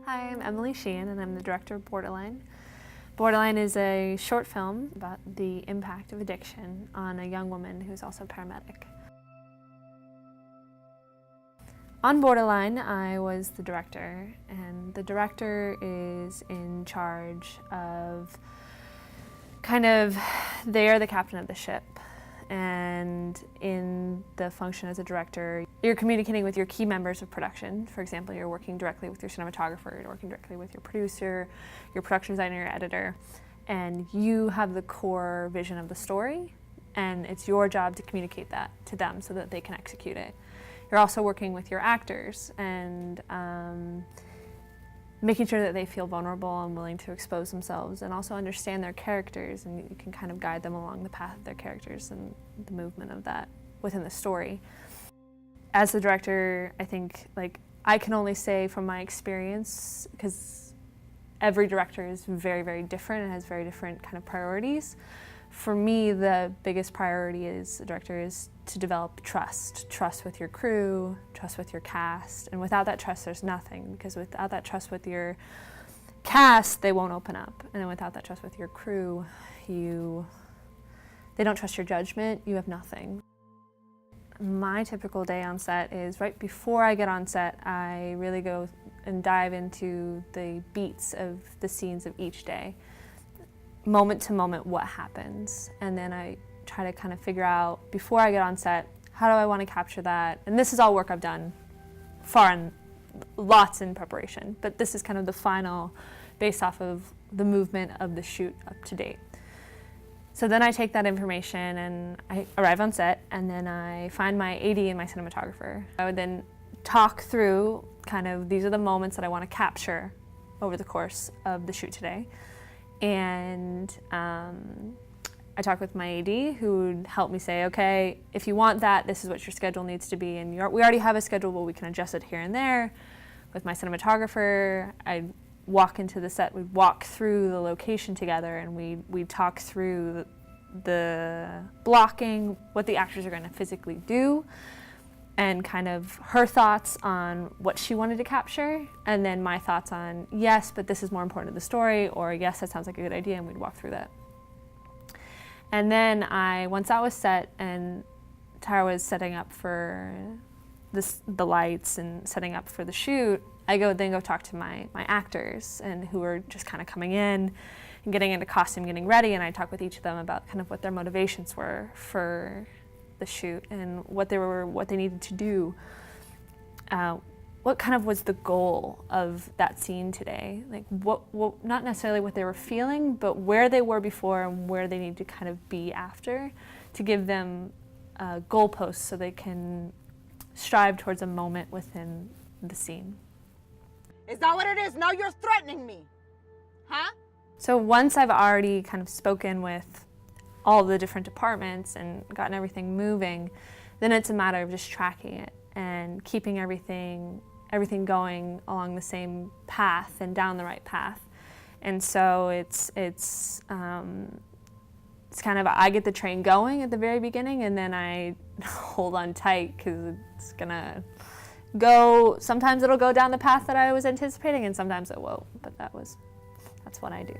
Hi, I'm Emily Sheehan and I'm the director of Borderline. Borderline is a short film about the impact of addiction on a young woman who's also a paramedic. On Borderline, I was the director, and the director is in charge of they are the captain of the ship. And in the function as a director, you're communicating with your key members of production. For example, you're working directly with your cinematographer, you're working directly with your producer, your production designer, your editor, and you have the core vision of the story, and it's your job to communicate that to them so that they can execute it. You're also working with your actors and making sure that they feel vulnerable and willing to expose themselves and also understand their characters, and you can kind of guide them along the path of their characters and the movement of that within the story. As the director, I think I can only say from my experience, because every director is very, very different and has very different kind of priorities. For me, the biggest priority as a director is to develop trust. Trust with your crew, trust with your cast, and without that trust there's nothing, because without that trust with your cast, they won't open up. And then without that trust with your crew, they don't trust your judgment, you have nothing. My typical day on set is right before I get on set, I really go and dive into the beats of the scenes of each day. Moment to moment what happens, and then I try to kind of figure out before I get on set, how do I want to capture that? And this is all work I've done lots in preparation, but this is kind of the final based off of the movement of the shoot up to date. So then I take that information and I arrive on set, and then I find my AD and my cinematographer. I would then talk through these are the moments that I want to capture over the course of the shoot today. And I talk with my AD, who would help me say, okay, if you want that, this is what your schedule needs to be. And we already have a schedule, but we can adjust it here and there. With my cinematographer, I'd walk into the set, we'd walk through the location together, and we'd talk through the blocking, what the actors are going to physically do, and kind of her thoughts on what she wanted to capture, and then my thoughts on, yes, but this is more important to the story, or yes, that sounds like a good idea, and we'd walk through that. And then once I was set and Tara was setting up for the lights and setting up for the shoot, I then go talk to my actors, and who are just kind of coming in and getting into costume, getting ready, and I talk with each of them about kind of what their motivations were for the shoot and what they needed to do. What kind of was the goal of that scene today? Like what not necessarily what they were feeling, but where they were before and where they need to kind of be after, to give them goalposts so they can strive towards a moment within the scene. Is that what it is? Now you're threatening me, huh? So once I've already kind of spoken with all the different departments and gotten everything moving, then it's a matter of just tracking it and keeping everything going along the same path and down the right path. And so it's kind of, I get the train going at the very beginning, and then I hold on tight, because it's gonna go, sometimes it'll go down the path that I was anticipating, and sometimes it won't, but that's what I do.